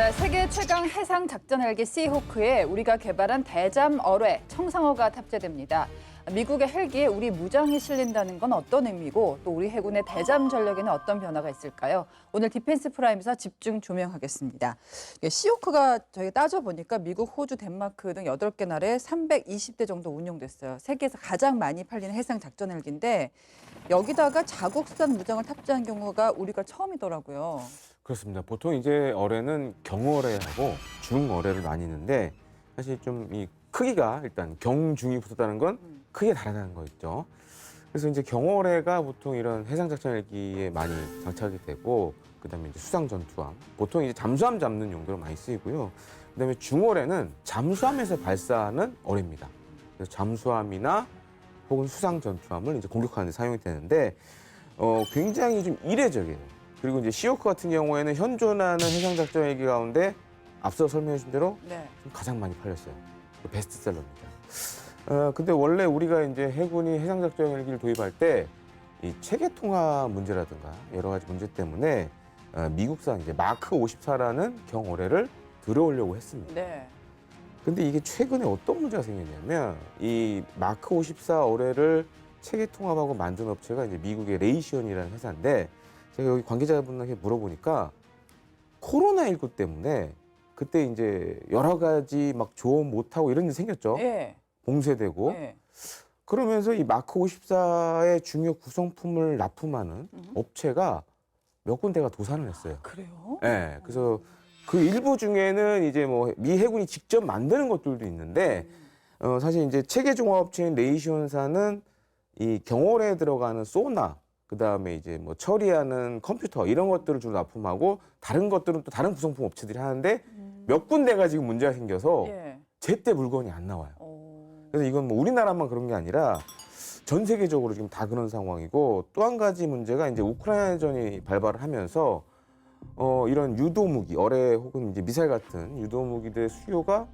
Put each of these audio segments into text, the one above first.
자, 세계 최강 해상 작전 헬기 시호크에 우리가 개발한 대잠 어뢰 청상어가 탑재됩니다. 미국의 헬기에 우리 무장이 실린다는 건 어떤 의미고 또 우리 해군의 대잠 전력에는 어떤 변화가 있을까요? 오늘 디펜스 프라임에서 집중 조명하겠습니다. 시호크가 저희가 따져보니까 미국, 호주, 덴마크 등 8개 나라에 320대 정도 운용됐어요. 세계에서 가장 많이 팔리는 해상 작전 헬기인데 여기다가 자국산 무장을 탑재한 경우가 우리가 처음이더라고요. 그렇습니다. 보통 이제 어뢰는 경어뢰하고 중어뢰를 나뉘는데 사실 좀 이 크기가 일단 경중이 붙었다는 건 크게 다르다는 거 있죠. 그래서 이제 경어뢰가 보통 이런 해상 작전 헬기에 많이 장착이 되고 그다음에 이제 수상 전투함, 보통 이제 잠수함 잡는 용도로 많이 쓰이고요. 그다음에 중어뢰는 잠수함에서 발사하는 어뢰입니다. 그래서 잠수함이나 혹은 수상 전투함을 이제 공격하는 데 사용이 되는데 굉장히 좀 이례적이에요. 그리고 이제 시호크 같은 경우에는 현존하는 해상 작전 헬기 가운데 앞서 설명해 준 대로 가장 많이 팔렸어요. 베스트셀러입니다. 근데 원래 우리가 이제 해군이 해상 작전 헬기를 도입할 때 이 체계 통합 문제라든가 여러 가지 문제 때문에 미국산 이제 마크 54라는 경어뢰를 들어오려고 했습니다. 네. 근데 이게 최근에 어떤 문제가 생겼냐면 이 마크 54 어뢰를 체계 통합하고 만든 업체가 이제 미국의 레이시온이라는 회사인데 제가 여기 관계자분에게 물어보니까 코로나19 때문에 그때 이제 여러 가지 막 조업 못하고 이런 일이 생겼죠. 예. 봉쇄되고. 예. 그러면서 이 마크 54의 중요 구성품을 납품하는 업체가 몇 군데가 도산을 했어요. 그래요? 네, 그래서 그 일부 중에는 이제 뭐 미 해군이 직접 만드는 것들도 있는데 사실 이제 체계 종합업체인 레이시온사는 이 경어뢰에 들어가는 소나 그다음에 이제 뭐 처리하는 컴퓨터 이런 것들을 주로 납품하고 다른 것들은 또 다른 구성품 업체들이 하는데 몇 군데가 지금 문제가 생겨서 예. 제때 물건이 안 나와요. 그래서 이건 뭐 우리나라만 그런 게 아니라 전 세계적으로 지금 다 그런 상황이고 또 한 가지 문제가 이제 우크라이나전이 발발을 하면서 이런 유도 무기, 어뢰 혹은 이제 미사일 같은 유도 무기들의 수요가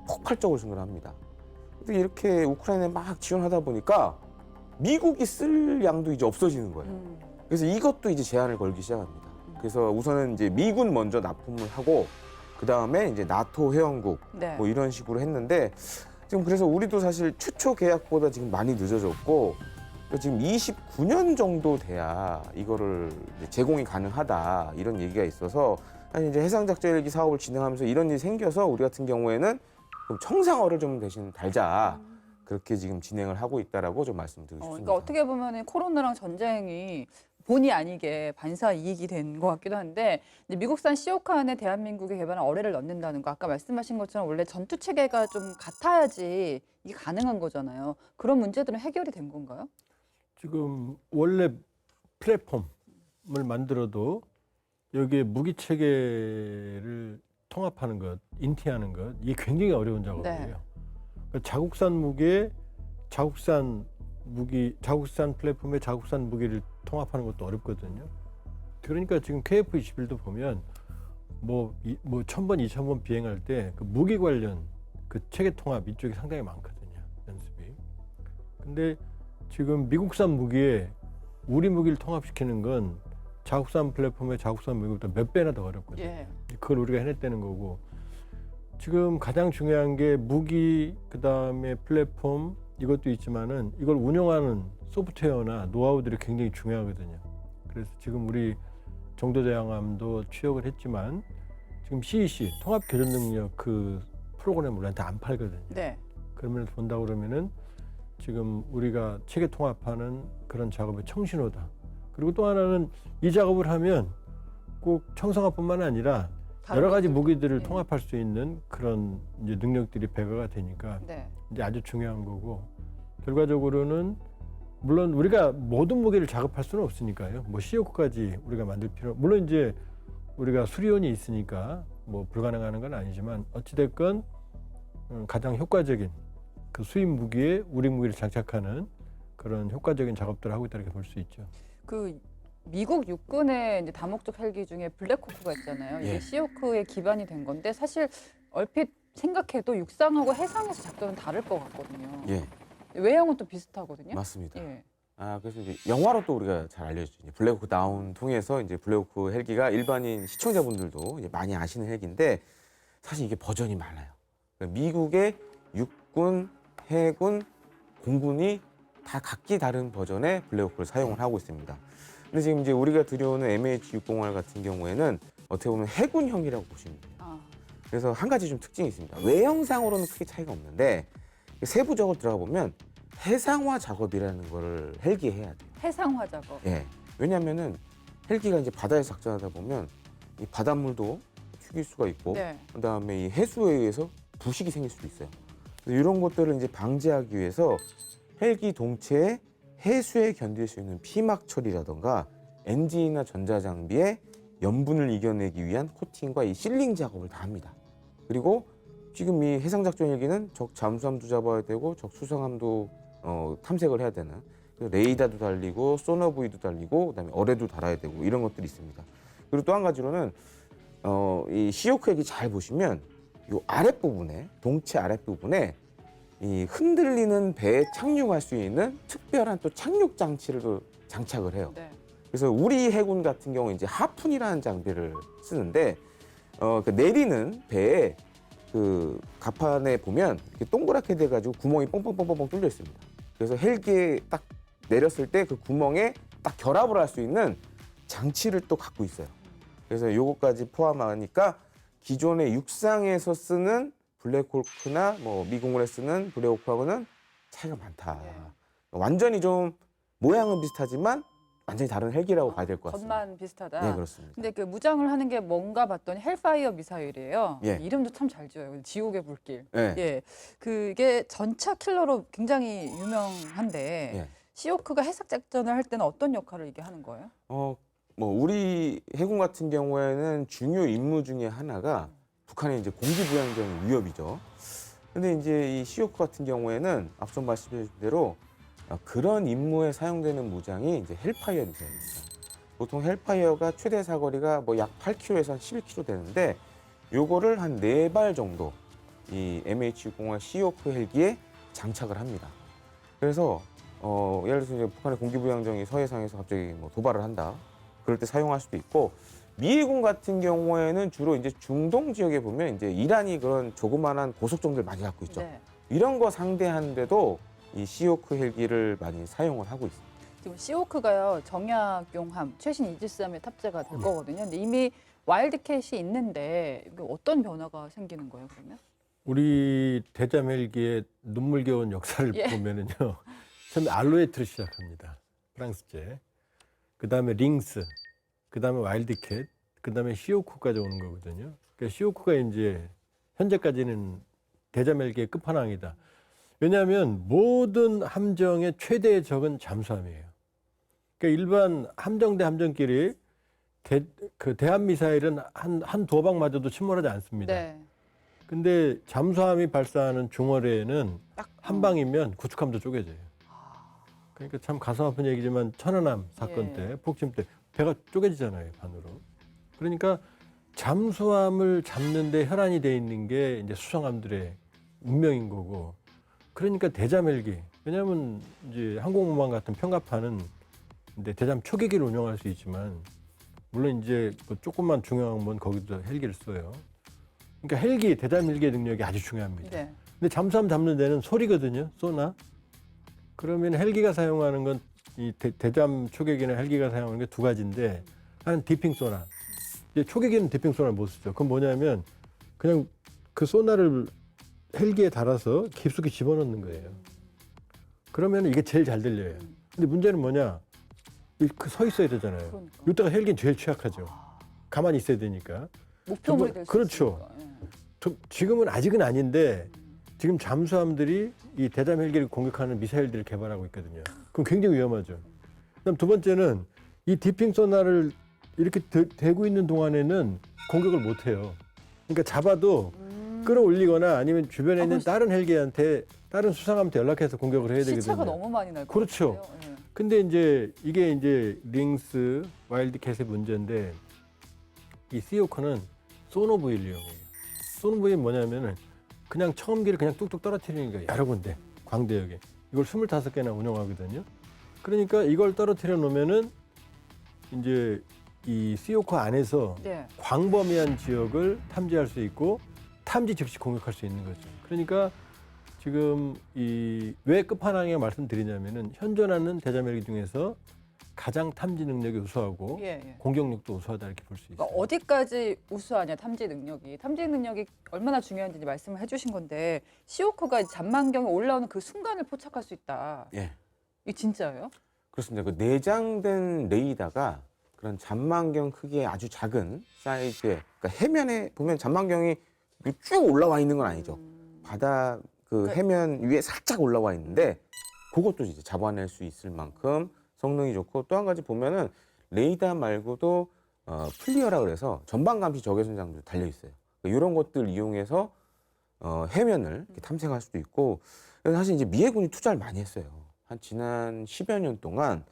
폭발적으로 증가를 합니다. 근데 이렇게 우크라이나에 막 지원하다 보니까 미국이 쓸 양도 이제 없어지는 거예요. 그래서 이것도 이제 제한을 걸기 시작합니다. 그래서 우선은 이제 미군 먼저 납품을 하고 그 다음에 이제 나토 회원국 네. 뭐 이런 식으로 했는데 지금 그래서 우리도 사실 최초 계약보다 지금 많이 늦어졌고 지금 29년 정도 돼야 이거를 이제 제공이 가능하다 이런 얘기가 있어서 아니 이제 해상작전 헬기 사업을 진행하면서 이런 일이 생겨서 우리 같은 경우에는 좀 청상어를 좀 대신 달자. 그렇게 지금 진행을 하고 있다라고 좀 말씀드리고 싶습니다. 그러니까 어떻게 보면 코로나랑 전쟁이 본의 아니게 반사 이익이 된 것 같기도 한데 이제 미국산 시호크 안에 대한민국에 개발한 어뢰를 넣는다는 거 아까 말씀하신 것처럼 원래 전투 체계가 좀 같아야지 이게 가능한 거잖아요. 그런 문제들은 해결이 된 건가요? 지금 원래 플랫폼을 만들어도 여기에 무기 체계를 통합하는 것, 인티하는 것 이게 굉장히 어려운 작업이에요. 네. 그러니까 자국산 무기에 자국산 플랫폼에 자국산 무기를 통합하는 것도 어렵거든요. 그러니까 지금 KF-21도 보면 뭐 1000번, 2000번 비행할 때 그 무기 관련 그 체계 통합 이쪽이 상당히 많거든요. 연습이. 근데 지금 미국산 무기에 우리 무기를 통합시키는 건 자국산 플랫폼에 자국산 무기보다 몇 배나 더 어렵거든요. 예. 그걸 우리가 해냈다는 거고 지금 가장 중요한 게 무기 그다음에 플랫폼 이것도 있지만은 이걸 운영하는 소프트웨어나 노하우들이 굉장히 중요하거든요. 그래서 지금 우리 정도대항함도 취역을 했지만 지금 CEC 통합 교전 능력 그 프로그램을 우리한테 안 팔거든요. 네. 그러면 본다 그러면은 지금 우리가 체계 통합하는 그런 작업의 청신호다. 그리고 또 하나는 이 작업을 하면 꼭 청상화뿐만 아니라 여러 가지 무기들을 통합할 수 있는 그런 이제 능력들이 배가가 되니까 네. 이제 아주 중요한 거고 결과적으로는 물론 우리가 모든 무기를 작업할 수는 없으니까요. 뭐 시호크까지 우리가 만들 필요 물론 이제 우리가 수리온이 있으니까 뭐 불가능한 건 아니지만 어찌됐건 가장 효과적인 그 수입 무기에 우리 무기를 장착하는 그런 효과적인 작업들을 하고 있다 이렇게 볼 수 있죠. 그 미국 육군의 이제 다목적 헬기 중에 블랙호크가 있잖아요. 이게 예. 시호크의 기반이 된 건데 사실 얼핏 생각해도 육상하고 해상에서 작전은 다를 것 같거든요. 예, 외형은 또 비슷하거든요. 맞습니다. 예. 그래서 이제 영화로 또 우리가 잘 알려졌죠. 이제 블랙호크 다운 통해서 이제 블랙호크 헬기가 일반인 시청자분들도 이제 많이 아시는 헬기인데 사실 이게 버전이 많아요. 그러니까 미국의 육군, 해군, 공군이 다 각기 다른 버전의 블랙호크를 사용을 하고 있습니다. 근데 지금 이제 우리가 들여오는 MH601 같은 경우에는 어떻게 보면 해군형이라고 보시면 돼요. 그래서 한 가지 좀 특징이 있습니다. 외형상으로는 크게 차이가 없는데 세부적으로 들어가 보면 해상화 작업이라는 거를 헬기에 해야 돼요. 해상화 작업. 예. 왜냐하면은 헬기가 이제 바다에서 작전하다 보면 이 바닷물도 튀길 수가 있고, 네. 그다음에 이 해수에 의해서 부식이 생길 수도 있어요. 그래서 이런 것들을 이제 방지하기 위해서 헬기 동체에 해수에 견딜 수 있는 피막 처리라던가 엔진이나 전자장비에 염분을 이겨내기 위한 코팅과 이 실링 작업을 다 합니다. 그리고 지금 이 해상작전 헬기는 적 잠수함도 잡아야 되고 적 수상함도 탐색을 해야 되는, 그래서 레이더도 달리고 소너부이도 달리고 그다음에 어뢰도 달아야 되고 이런 것들이 있습니다. 그리고 또 한 가지로는 이 시오크 헬기 잘 보시면 이 아랫부분에, 동체 아랫부분에 이 흔들리는 배에 착륙할 수 있는 특별한 또 착륙 장치를 또 장착을 해요. 네. 그래서 우리 해군 같은 경우 이제 하푼이라는 장비를 쓰는데 그 내리는 배에 그 갑판에 보면 이렇게 동그랗게 돼가지고 구멍이 뻥뻥뻥뻥 뚫려 있습니다. 그래서 헬기에 딱 내렸을 때 그 구멍에 딱 결합을 할 수 있는 장치를 또 갖고 있어요. 그래서 요거까지 포함하니까 기존의 육상에서 쓰는 블랙호크나 뭐 미공군에 쓰는 블랙호크하고는 차이가 많다. 완전히 좀 모양은 비슷하지만 완전히 다른 헬기라고 봐야 될 것 같습니다. 겉만 비슷하다. 네, 그렇습니다. 근데 그 무장을 하는 게 뭔가 봤더니 헬파이어 미사일이에요. 예. 이름도 참 잘 지어요. 지옥의 불길. 네. 예. 그게 전차 킬러로 굉장히 유명한데 예. 시오크가 해상 작전을 할 때는 어떤 역할을 이게 하는 거예요? 뭐 우리 해군 같은 경우에는 중요 임무 중에 하나가 북한의 이제 공기부양적 위협이죠. 근데 이제 이 시오크 같은 경우에는 앞서 말씀드린 대로 그런 임무에 사용되는 무장이 이제 헬파이어 무장입니다. 보통 헬파이어가 최대 사거리가 뭐 약 8km에서 한 11km 되는데 요거를 한 4발 정도 이 MH601 시오크 헬기에 장착을 합니다. 그래서 예를 들어서 이제 북한의 공기부양정이 서해상에서 갑자기 뭐 도발을 한다. 그럴 때 사용할 수도 있고, 미해군 같은 경우에는 주로 이제 중동 지역에 보면 이제 이란이 그런 조그만한 고속정들 많이 갖고 있죠. 네. 이런 거 상대하는데도 이 시오크 헬기를 많이 사용을 하고 있습니다. 지금 시오크가요 정약용함 최신 이지스함에 탑재가 될 거거든요. 근데 이미 와일드캣이 있는데 이게 어떤 변화가 생기는 거예요, 그러면? 우리 대잠 헬기의 눈물겨운 역사를 예. 보면은요. 처음에 알로에트로 시작합니다. 프랑스제. 그다음에 링스, 그다음에 와일드캣, 그다음에 시오쿠까지 오는 거거든요. 그러니까 시오쿠가 이제 현재까지는 대잠 헬기의 끝판왕이다. 왜냐하면 모든 함정의 최대의 적은 잠수함이에요. 그러니까 일반 함정 대 함정끼리 그 대함 미사일은 한 도박 맞아도 침몰하지 않습니다. 네. 근데 잠수함이 발사하는 중어뢰는 딱 한 방이면 구축함도 쪼개져요. 그러니까 참 가슴 아픈 얘기지만 천안함 사건 예. 때, 폭침 때 배가 쪼개지잖아요, 반으로. 그러니까 잠수함을 잡는데 혈안이 돼 있는 게 이제 수상함들의 운명인 거고. 그러니까 대잠 헬기. 왜냐하면 이제 항공모함 같은 평갑판은 이제 대잠 초계기를 운영할 수 있지만, 물론 이제 그 조금만 중요한 건 거기도 헬기를 써요. 그러니까 대잠 헬기의 능력이 아주 중요합니다. 네. 근데 잠수함 잡는 데는 소리거든요, 소나. 그러면 헬기가 사용하는 건 이 대잠 초계기나 헬기가 사용하는 게 두 가지인데, 하나는 디핑 소나. 이제 초계기는 디핑 소나를 못 쓰죠. 그건 뭐냐면 그냥 그 소나를 헬기에 달아서 깊숙이 집어넣는 거예요. 그러면 이게 제일 잘 들려요. 근데 문제는 뭐냐? 서 있어야 되잖아요. 그러니까. 이때가 헬기는 제일 취약하죠. 가만히 있어야 되니까. 목표물이 될 수 그렇죠. 있으니까. 지금은 아직은 아닌데 지금 잠수함들이 이 대잠 헬기를 공격하는 미사일들을 개발하고 있거든요. 그럼 굉장히 위험하죠. 그다음 두 번째는 이 디핑 소나를 이렇게 대고 있는 동안에는 공격을 못 해요. 그러니까 잡아도 끌어올리거나 아니면 주변에 있는 다른 헬기한테, 다른 수상함한테 연락해서 공격을 해야 되거든요. 시차가 너무 많이 날 것 그렇죠. 같아요. 예. 근데 이제 이게 이제 링스, 와일드캣의 문제인데, 이 시오크는 소노부이를 이용해요. 소노부이는 뭐냐면은 그냥 처음기를 그냥 뚝뚝 떨어뜨리는 거예요. 여러 군데, 광대역에. 이걸 25개나 운영하거든요. 그러니까 이걸 떨어뜨려 놓으면은 이제 이 CO2 안에서 네. 광범위한 지역을 탐지할 수 있고 탐지 즉시 공격할 수 있는 거죠. 그러니까 지금 이 왜 끝판왕에 말씀드리냐면은 현존하는 대잠 헬기 중에서 가장 탐지 능력이 우수하고 예, 예. 공격력도 우수하다 이렇게 볼 수 있어요. 그러니까 어디까지 우수하냐 탐지 능력이. 탐지 능력이 얼마나 중요한지 말씀을 해주신 건데 시오크가 잔망경에 올라오는 그 순간을 포착할 수 있다. 예, 이게 진짜예요? 그렇습니다. 그 내장된 레이더가 그런 잔망경 크기의 아주 작은 사이즈의, 그러니까 해면에 보면 잔망경이 쭉 올라와 있는 건 아니죠. 바다 그 해면 위에 살짝 올라와 있는데 그것도 이제 잡아낼 수 있을 만큼 성능이 좋고, 또 한 가지 보면은 레이더 말고도 플리어라 그래서 전방 감시 적외선 장비도 달려 있어요. 이런 것들 이용해서 해면을 이렇게 탐색할 수도 있고, 그래서 사실 이제 미해군이 투자를 많이 했어요. 한 지난 10여 년 동안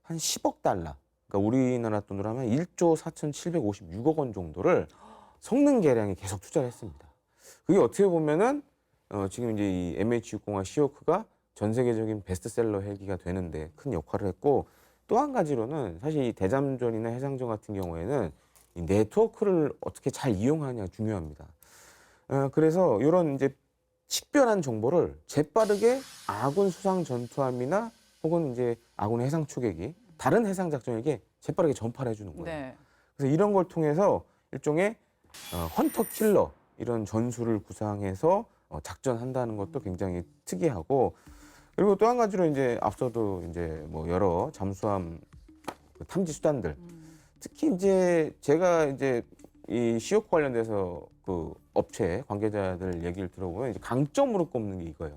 한 10억 달러, 그러니까 우리나라 돈으로 하면 1조 4,756억 원 정도를 성능 개량에 계속 투자를 했습니다. 그게 어떻게 보면은 지금 이제 이 MH60과 시오크가 전 세계적인 베스트셀러 헬기가 되는데 큰 역할을 했고, 또 한 가지로는 사실 이 대잠전이나 해상전 같은 경우에는 이 네트워크를 어떻게 잘 이용하느냐가 중요합니다. 그래서 이런 이제 식별한 정보를 재빠르게 아군 수상 전투함이나 혹은 이제 아군 해상 초계기, 다른 해상 작전에게 재빠르게 전파를 해주는 거예요. 네. 그래서 이런 걸 통해서 일종의 헌터 킬러 이런 전술을 구상해서 작전한다는 것도 굉장히 특이하고, 그리고 또 한 가지로 이제 앞서도 이제 뭐 여러 잠수함 그 탐지 수단들, 특히 이제 제가 이제 이 시오크 관련돼서 그 업체 관계자들 얘기를 들어보면 이제 강점으로 꼽는 게 이거예요.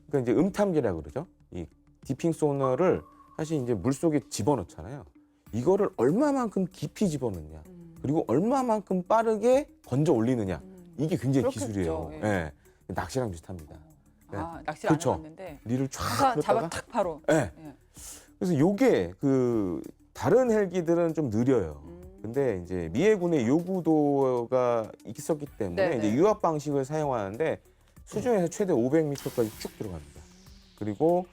그러니까 이제 음탐지라 그러죠. 이 디핑 소너를 사실 이제 물 속에 집어넣잖아요. 이거를 얼마만큼 깊이 집어넣냐, 그리고 얼마만큼 빠르게 건져 올리느냐, 이게 굉장히 그렇겠죠. 기술이에요. 예. 예. 낚시랑 비슷합니다. 아, 낚시를 그렇죠. 안 해봤는데 리를 쫙 잡아 풀었다가, 탁 바로. 예. 예. 그래서 요게 그 다른 헬기들은 좀 느려요. 근데 이제 미해군의 요구도가 있었기 때문에 네네. 이제 유압 방식을 사용하는데 수중에서 최대 500m까지 쭉 들어갑니다. 그리고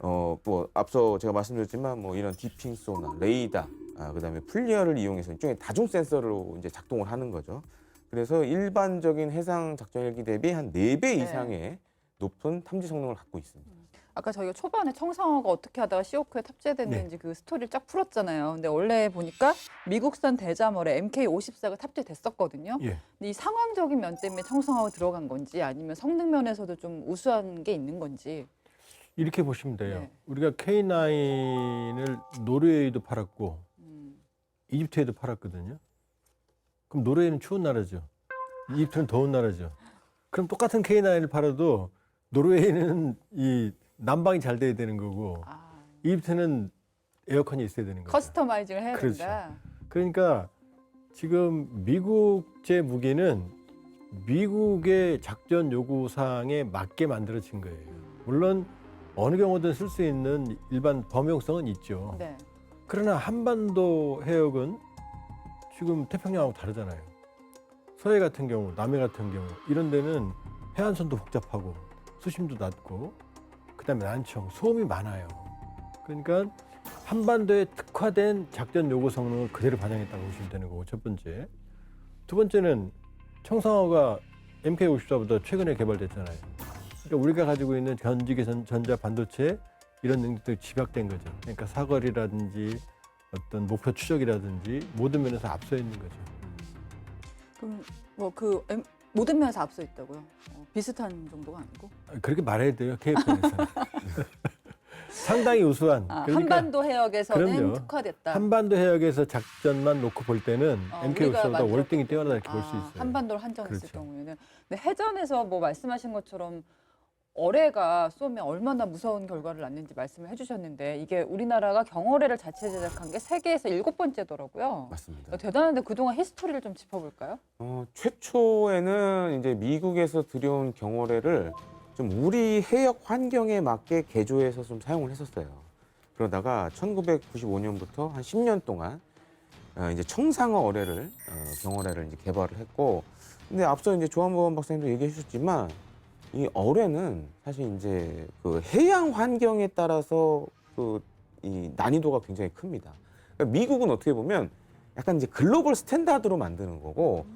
뭐 앞서 제가 말씀드렸지만 뭐 이런 디핑 소나 레이더, 그다음에 플리어를 이용해서 일종의 다중 센서로 이제 작동을 하는 거죠. 그래서 일반적인 해상 작전 헬기 대비 한 4배 네. 이상의 높은 탐지 성능을 갖고 있습니다. 아까 저희가 초반에 청상어가 어떻게 하다가 시오크에 탑재됐는지 그 스토리를 쫙 풀었잖아요. 근데 원래 보니까 미국산 대잠어뢰 MK54가 탑재됐었거든요. 예. 근데 이 상황적인 면 때문에 청상어가 들어간 건지 아니면 성능 면에서도 좀 우수한 게 있는 건지. 이렇게 보시면 돼요. 네. 우리가 K9을 노르웨이도 팔았고 이집트에도 팔았거든요. 그럼 노르웨이는 추운 나라죠. 이집트는 더운 나라죠. 그럼 똑같은 K9을 팔아도 노르웨이는 이 난방이 잘 돼야 되는 거고 이집트는 에어컨이 있어야 되는 거죠. 커스터마이징을 해야 그렇죠. 된다. 그러니까 지금 미국제 무기는 미국의 작전 요구사항에 맞게 만들어진 거예요. 물론 어느 경우든 쓸 수 있는 일반 범용성은 있죠. 네. 그러나 한반도 해역은 지금 태평양하고 다르잖아요. 서해 같은 경우, 남해 같은 경우 이런 데는 해안선도 복잡하고 수심도 낮고 그다음에 난청, 소음이 많아요. 그러니까 한반도에 특화된 작전 요구 성능을 그대로 반영했다고 보시면 되는 거고, 첫 번째. 두 번째는 청상어가 MK54보다 최근에 개발됐잖아요. 그러니까 우리가 가지고 있는 전지계 전자 반도체 이런 능력들이 집약된 거죠. 그러니까 사거리라든지 어떤 목표 추적이라든지 모든 면에서 앞서 있는 거죠. 그럼 뭐 그 모든 면에서 앞서 있다고요? 비슷한 정도가 아니고? 그렇게 말해야 돼요, KFN에서는. 상당히 우수한. 그러니까 한반도 해역에서는 그럼요. 특화됐다. 한반도 해역에서 작전만 놓고 볼 때는 우리가 MK54보다 만족했던 월등히 뛰어나다 이렇게 볼 수 있어요. 한반도를 한정했을 그렇죠. 경우에는. 근데 해전에서 뭐 말씀하신 것처럼 어뢰가 쏘면 얼마나 무서운 결과를 낳는지 말씀을 해주셨는데 이게 우리나라가 경어뢰를 자체 제작한 게 세계에서 7번째더라고요. 맞습니다. 대단한데 그동안 히스토리를 좀 짚어볼까요? 최초에는 이제 미국에서 들여온 경어뢰를 좀 우리 해역 환경에 맞게 개조해서 좀 사용을 했었어요. 그러다가 1995년부터 한 10년 동안 이제 청상어 어뢰를 경어뢰를 이제 개발을 했고, 근데 앞서 이제 조한범 박사님도 얘기해 주셨지만 이 어뢰는 사실 이제 그 해양 환경에 따라서 그 이 난이도가 굉장히 큽니다. 그러니까 미국은 어떻게 보면 약간 이제 글로벌 스탠다드로 만드는 거고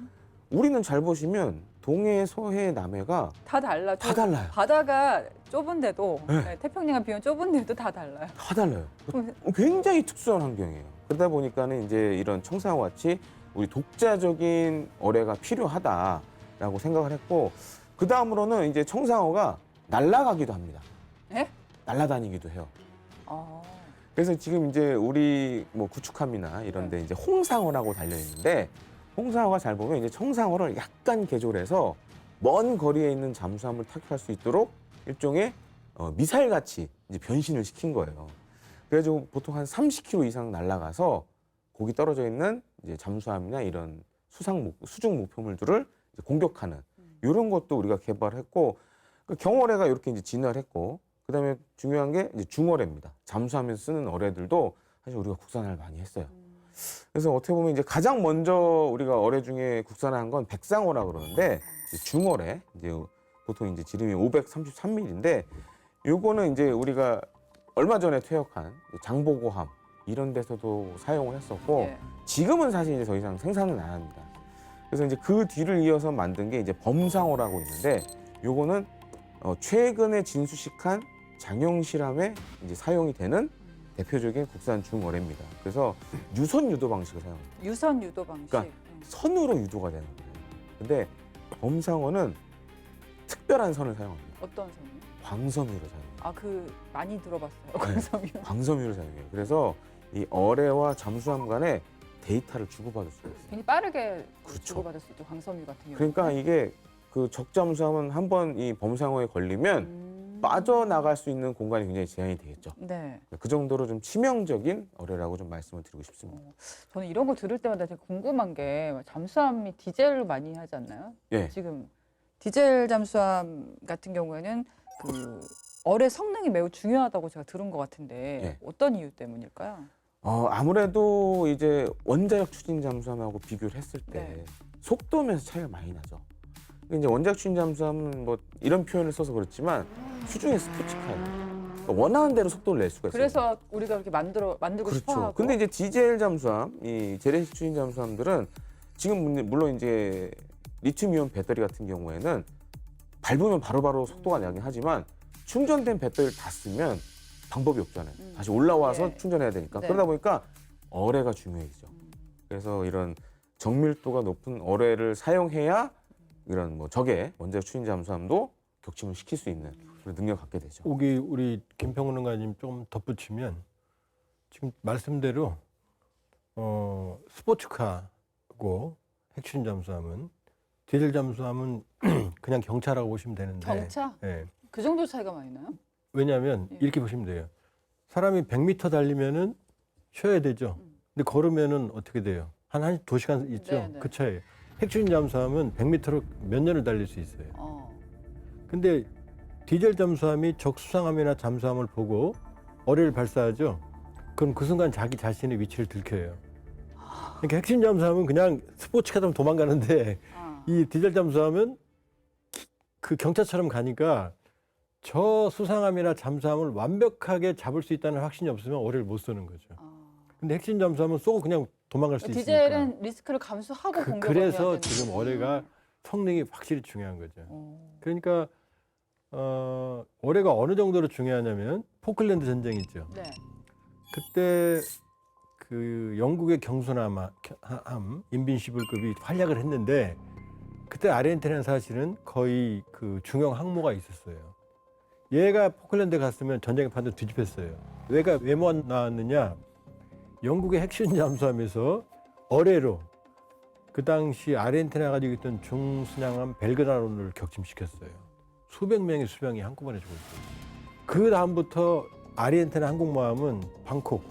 우리는 잘 보시면 동해, 서해, 남해가 다 달라. 다 달라요. 바다가 좁은데도 네. 네, 태평양과 비면 좁은데도 다 달라요. 다 달라요. 그럼 굉장히 특수한 환경이에요. 그러다 보니까는 이제 이런 청상어와 같이 우리 독자적인 어뢰가 필요하다라고 생각을 했고 그 다음으로는 이제 청상어가 날아가기도 합니다. 예? 날아다니기도 해요. 어. 그래서 지금 이제 우리 뭐 구축함이나 이런데 이제 홍상어라고 달려 있는데 홍상어가 잘 보면 이제 청상어를 약간 개조해서 먼 거리에 있는 잠수함을 타격할 수 있도록 일종의 미사일 같이 이제 변신을 시킨 거예요. 그래가지고 보통 한 30km 이상 날아가서 거기 떨어져 있는 이제 잠수함이나 이런 수중 목표물들을 이제 공격하는 이런 것도 우리가 개발했고 그 경어뢰가 이렇게 이제 진화를 했고 그다음에 중요한 게 이제 중어뢰입니다. 잠수함에서 쓰는 어뢰들도 사실 우리가 국산화를 많이 했어요. 그래서 어떻게 보면 이제 가장 먼저 우리가 어뢰 중에 국산화한 건 백상어라 그러는데 이제 중어뢰 이제 보통 이제 지름이 533mm인데 요거는 이제 우리가 얼마 전에 퇴역한 장보고함 이런 데서도 사용을 했었고 예. 지금은 사실 이제 더 이상 생산은 안 합니다. 그래서 이제 그 뒤를 이어서 만든 게 이제 범상어라고 있는데 요거는 최근에 진수식한 장영 실험에 이제 사용이 되는 대표적인 국산 중어뢰입니다. 그래서 유선 유도 방식을 사용합니다. 유선 유도 방식. 그러니까 선으로 유도가 되는 거예요. 근데 범상어는 특별한 선을 사용합니다. 어떤 선이요? 광섬유를 사용해요. 아, 많이 들어봤어요. 네. 광섬유. 광섬유를 사용해요. 그래서 이 어뢰와 잠수함 간에 데이터를 주고받을 수가 있어요. 굉장히 빠르게 그렇죠. 주고받을 수 있죠. 광섬유 같은 경우. 그러니까 이게 그 적잠수함은 한번 이 범상어에 걸리면 빠져나갈 수 있는 공간이 굉장히 제한이 되겠죠. 네. 그 정도로 좀 치명적인 어뢰라고 좀 말씀을 드리고 싶습니다. 저는 이런 거 들을 때마다 되게 궁금한 게 잠수함이 디젤로 많이 하지 않나요? 예. 지금 디젤 잠수함 같은 경우에는 그 어뢰 성능이 매우 중요하다고 제가 들은 것 같은데 예. 어떤 이유 때문일까요? 아무래도 이제 원자력 추진 잠수함하고 비교를 했을 때 네. 속도면서 차이가 많이 나죠. 이제 원자력 추진 잠수함은 뭐 이런 표현을 써서 그렇지만 수중의 스포츠카예요. 그러니까 원하는 대로 속도를 낼 수가 있어요. 그래서 우리가 그렇게 만들고 싶어 그렇죠. 하고. 근데 이제 디젤 잠수함, 이 재래식 추진 잠수함들은 지금 물론 이제 리튬이온 배터리 같은 경우에는 밟으면 바로바로 속도가 나긴 하지만 충전된 배터리를 다 쓰면 방법이 없잖아요. 다시 올라와서 예. 충전해야 되니까. 네. 그러다 보니까 어뢰가 중요해지죠. 그래서 이런 정밀도가 높은 어뢰를 사용해야 이런 뭐 적의 원자력 추진 잠수함도 격침을 시킬 수 있는 그런 능력을 갖게 되죠. 여기 우리 김평론가님 좀 덧붙이면 지금 말씀대로 스포츠카고 핵추진 잠수함은 디젤 잠수함은 그냥 경차라고 보시면 되는데 경차? 예. 그 정도 차이가 많이 나요? 왜냐하면 예. 이렇게 보시면 돼요. 사람이 100m 달리면은 쉬어야 되죠. 근데 걸으면은 어떻게 돼요? 한 2시간 있죠. 네, 네. 그 차이에요. 핵추진 잠수함은 100m로 몇 년을 달릴 수 있어요. 근데 디젤 잠수함이 적 수상함이나 잠수함을 보고 어뢰를 발사하죠. 그럼 그 순간 자기 자신의 위치를 들켜요. 그러니까 핵심 잠수함은 그냥 스포츠카처럼 도망가는데 이 디젤 잠수함은 그 경차처럼 가니까 저 수상함이나 잠수함을 완벽하게 잡을 수 있다는 확신이 없으면 어뢰를 못 쏘는 거죠. 근데 핵심 잠수함은 쏘고 그냥 도망갈 수 있으니까. 디젤은 리스크를 감수하고 공격을 해야 그래서 되는 지금 어뢰가 성능이 확실히 중요한 거죠. 그러니까 어뢰가 어느 정도로 중요하냐면 포클랜드 전쟁 있죠. 네. 그때 그 영국의 경순함 인빈시블급이 활약을 했는데 그때 아르헨티나는 사실은 거의 그 중형 항모가 있었어요. 얘가 포클랜드 갔으면 전쟁의 판도 뒤집혔어요. 왜 나왔느냐? 영국의 핵심 잠수함에서 어뢰로 그 당시 아르헨티나 가지고 있던 중순양함 벨그라노를 격침시켰어요. 수백 명의 수병이 한꺼번에 죽었어요. 그 다음부터 아르헨티나 항공모함은 방콕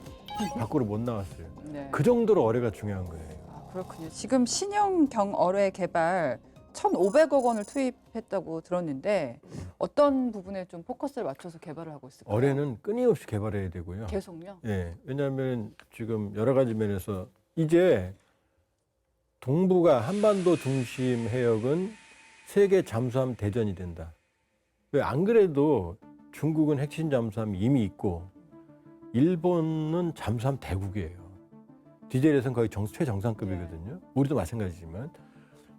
밖으로 못 나왔어요. 네. 그 정도로 어뢰가 중요한 거예요. 그렇군요. 지금 신형 경어뢰 개발 1,500억 원을 투입했다고 들었는데 어떤 부분에 좀 포커스를 맞춰서 개발을 하고 있을까요? 어뢰는 끊임없이 개발해야 되고요. 계속요? 예, 왜냐하면 지금 여러 가지 면에서 이제 동북아 한반도 중심 해역은 세계 잠수함 대전이 된다. 왜 안 그래도 중국은 핵심 잠수함이 이미 있고 일본은 잠수함 대국이에요. 디젤에서는 거의 최정상급이거든요. 우리도 마찬가지지만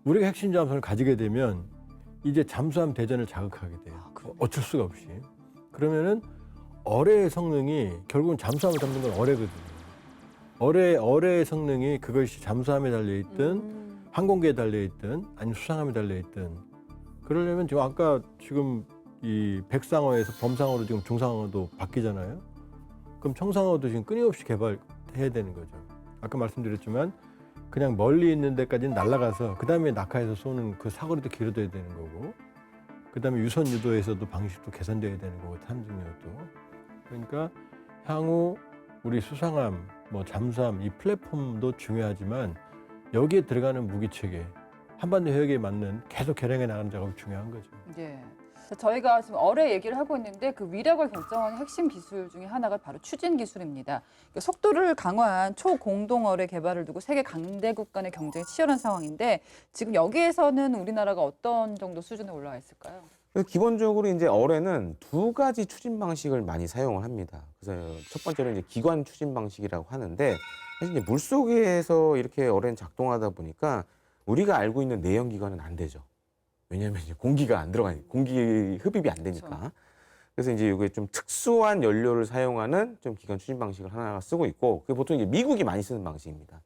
우리가 핵심 잠수함을 가지게 되면 이제 잠수함 대전을 자극하게 돼요. 어쩔 수가 없이. 그러면은 어뢰의 성능이 결국은 잠수함을 잡는 건 어뢰거든요. 어뢰의 성능이 그것이 잠수함에 달려있든 항공기에 달려있든 아니면 수상함에 달려있든 그러려면 지금 아까 지금 이 백상어에서 범상어로 지금 중상어도 바뀌잖아요. 그럼 청상어도 지금 끊임없이 개발해야 되는 거죠. 아까 말씀드렸지만 그냥 멀리 있는 데까지는 날아가서 그 다음에 낙하해서 쏘는 그 사거리도 길어져야 되는 거고 그 다음에 유선 유도에서도 방식도 개선돼야 되는 거고 탐지력도. 그러니까 향후 우리 수상함, 뭐 잠수함 이 플랫폼도 중요하지만 여기에 들어가는 무기 체계 한반도 해역에 맞는 계속 개량해 나가는 작업이 중요한 거죠. 예. 저희가 지금 어뢰 얘기를 하고 있는데 그 위력을 결정하는 핵심 기술 중에 하나가 바로 추진 기술입니다. 그러니까 속도를 강화한 초공동 어뢰 개발을 두고 세계 강대국 간의 경쟁이 치열한 상황인데 지금 여기에서는 우리나라가 어떤 정도 수준에 올라와 있을까요? 그래서 기본적으로 이제 어뢰는 두 가지 추진 방식을 많이 사용을 합니다. 그래서 첫 번째로 이제 기관 추진 방식이라고 하는데 사실 이제 물 속에서 이렇게 어뢰는 작동하다 보니까 우리가 알고 있는 내연 기관은 안 되죠. 왜냐하면 이제 공기가 안 들어가니까 공기 흡입이 안 되니까. 그렇죠. 그래서 이제 이게 좀 특수한 연료를 사용하는 좀 기관 추진 방식을 하나 쓰고 있고 그게 보통 이제 미국이 많이 쓰는 방식입니다.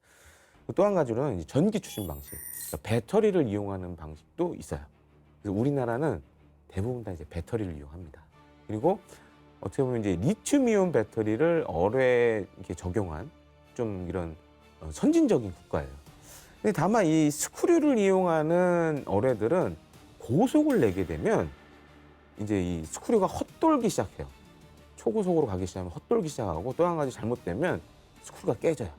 또 한 가지로는 이제 전기 추진 방식, 그러니까 배터리를 이용하는 방식도 있어요. 그래서 우리나라는 대부분 다 이제 배터리를 이용합니다. 그리고 어떻게 보면 이제 리튬이온 배터리를 어뢰에 이렇게 적용한 좀 이런 선진적인 국가예요. 근데 다만 이 스크류를 이용하는 어뢰들은 고속을 내게 되면 이제 이 스크류가 헛돌기 시작해요. 초고속으로 가기 시작하면 헛돌기 시작하고 또 한 가지 잘못되면 스크류가 깨져요.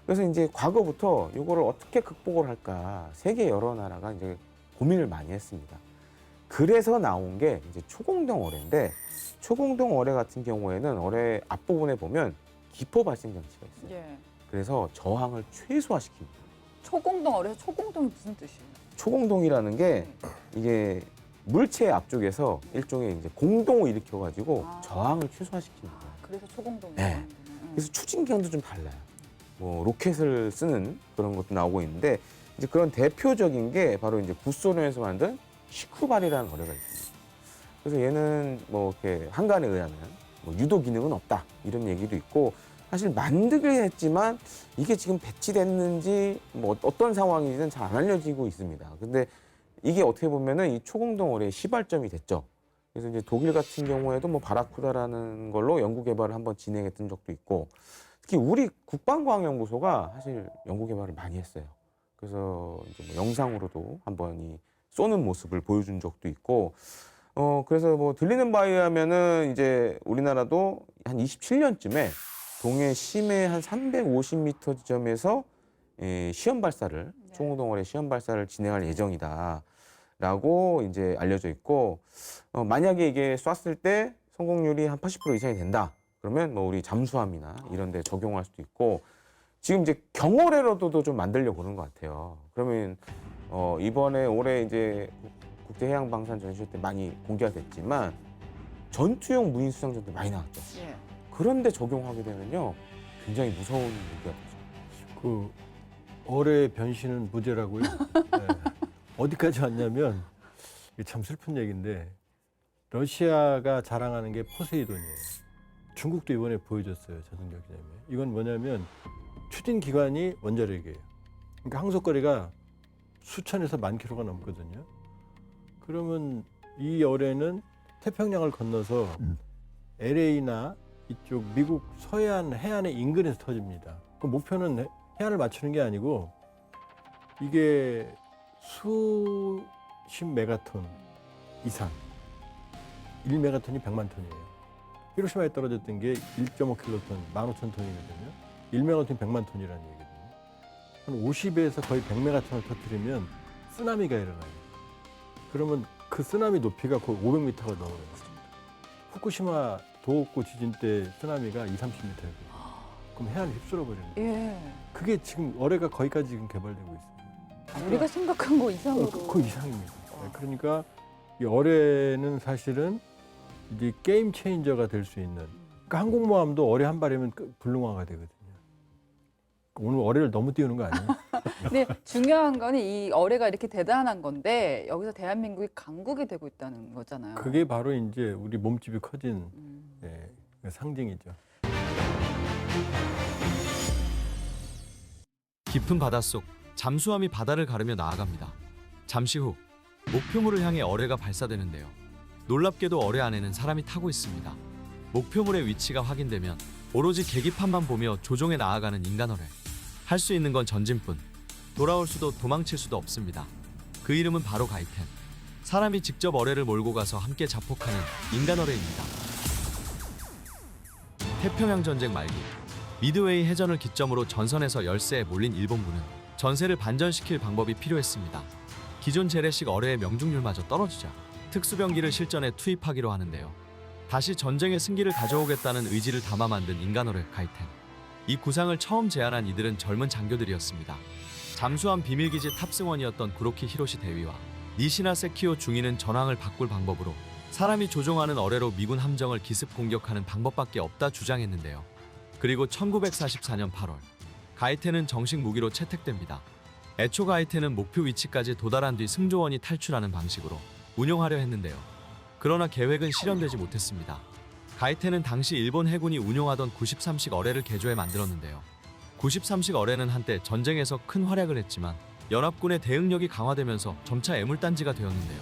그래서 이제 과거부터 이거를 어떻게 극복을 할까 세계 여러 나라가 이제 고민을 많이 했습니다. 그래서 나온 게 이제 초공동 어뢰인데 초공동 어뢰 같은 경우에는 어뢰 앞부분에 보면 기포 발생 장치가 있어요. 예. 그래서 저항을 최소화시킵니다. 초공동 어뢰에서 초공동이 무슨 뜻이에요? 초공동이라는 게 이게 물체 앞쪽에서 일종의 이제 공동을 일으켜가지고 저항을 최소화시킵니다. 그래서 초공동이. 네. 그래서 추진 기관도 좀 달라요. 뭐 로켓을 쓰는 그런 것도 나오고 있는데 이제 그런 대표적인 게 바로 이제 구소련에서 만든 시쿠발이라는 어뢰가 있습니다. 그래서 얘는 뭐 이렇게 한간에 의하면 뭐 유도 기능은 없다 이런 얘기도 있고 사실 만들긴 했지만 이게 지금 배치됐는지 뭐 어떤 상황이든 잘 안 알려지고 있습니다. 근데 이게 어떻게 보면은 이 초공동 어뢰의 시발점이 됐죠. 그래서 이제 독일 같은 경우에도 뭐 바라쿠다라는 걸로 연구 개발을 한번 진행했던 적도 있고 특히 우리 국방과학연구소가 사실 연구 개발을 많이 했어요. 그래서 이제 뭐 영상으로도 한번 이 쏘는 모습을 보여준 적도 있고 그래서 뭐 들리는 바에 의하면은 이제 우리나라도 한 27년쯤에 동해 심해 한 350m 지점에서 시험 발사를 초공동 어뢰 시험 발사를 진행할 예정이다라고 이제 알려져 있고 만약에 이게 쐈을 때 성공률이 한 80% 이상이 된다. 그러면 뭐 우리 잠수함이나 이런 데 적용할 수도 있고 지금 이제 경어뢰로도 좀 만들려고 그러는 것 같아요. 그러면 이번에 올해 이제 국제해양방산 전시회 때 많이 공개가 됐지만 전투용 무인 수상전도 많이 나왔죠. 예. 그런데 적용하게 되면요 굉장히 무서운 무기가 되죠. 그 어뢰 변신은 무죄라고요. 네. 어디까지 왔냐면 이게 참 슬픈 얘기인데 러시아가 자랑하는 게 포세이돈이에요. 중국도 이번에 보여줬어요. 전승적 기념회. 이건 뭐냐면 추진 기관이 원자력이에요. 그러니까 항속거리가 수천에서 만 킬로가 넘거든요. 그러면 이 어뢰는 태평양을 건너서 LA나 이쪽 미국 서해안 해안의 인근에서 터집니다. 그 목표는 해안을 맞추는 게 아니고 이게 수십 메가톤 이상, 1메가톤이 100만 톤이에요. 히로시마에 떨어졌던 게 1.5킬로톤, 15,000톤이거든요. 1메가톤이 100만 톤이라는 얘기거든요. 한 50에서 거의 100메가톤을 터뜨리면 쓰나미가 일어나요. 그러면 그 쓰나미 높이가 거의 500m가 넘어요. 후쿠시마 도호쿠 지진 때 쓰나미가 30m예요. 그럼 해안을 휩쓸어버리는 거예요. 예. 그게 지금 어뢰가 거기까지 지금 개발되고 있습니다. 우리가 생각한 거 이상으로. 그 이상입니다. 네, 그러니까 이 어뢰는 사실은 이제 게임 체인저가 될 수 있는 그러니까 항공모함도 어뢰 한 발이면 불능화가 되거든요. 오늘 어뢰를 너무 띄우는 거 아니에요? 근데 중요한 거는 이 어뢰가 이렇게 대단한 건데 여기서 대한민국이 강국이 되고 있다는 거잖아요. 그게 바로 이제 우리 몸집이 커진 음. 그 상징이죠. 깊은 바닷속 잠수함이 바다를 가르며 나아갑니다. 잠시 후 목표물을 향해 어뢰가 발사되는데요. 놀랍게도 어뢰 안에는 사람이 타고 있습니다. 목표물의 위치가 확인되면 오로지 계기판만 보며 조종해 나아가는 인간 어뢰. 할 수 있는 건 전진뿐. 돌아올 수도 도망칠 수도 없습니다. 그 이름은 바로 가이텐. 사람이 직접 어뢰를 몰고 가서 함께 자폭하는 인간 어뢰입니다. 태평양 전쟁 말기 미드웨이 해전을 기점으로 전선에서 열세에 몰린 일본군은 전세를 반전시킬 방법이 필요했습니다. 기존 재래식 어뢰의 명중률마저 떨어지자 특수병기를 실전에 투입하기로 하는데요. 다시 전쟁의 승기를 가져오겠다는 의지를 담아 만든 인간 어뢰 가이텐. 이 구상을 처음 제안한 이들은 젊은 장교들이었습니다. 잠수함 비밀기지 탑승원이었던 구로키 히로시 대위와 니시나 세키오 중위는 전황을 바꿀 방법으로 사람이 조종하는 어뢰로 미군 함정을 기습 공격하는 방법밖에 없다 주장했는데요. 그리고 1944년 8월 가이텐은 정식 무기로 채택됩니다. 애초 가이텐은 목표 위치까지 도달한 뒤 승조원이 탈출하는 방식으로 운용하려 했는데요. 그러나 계획은 실현되지 못했습니다. 가이텐은 당시 일본 해군이 운용하던 93식 어뢰를 개조해 만들었는데요. 93식 어뢰는 한때 전쟁에서 큰 활약을 했지만 연합군의 대응력이 강화되면서 점차 애물단지가 되었는데요.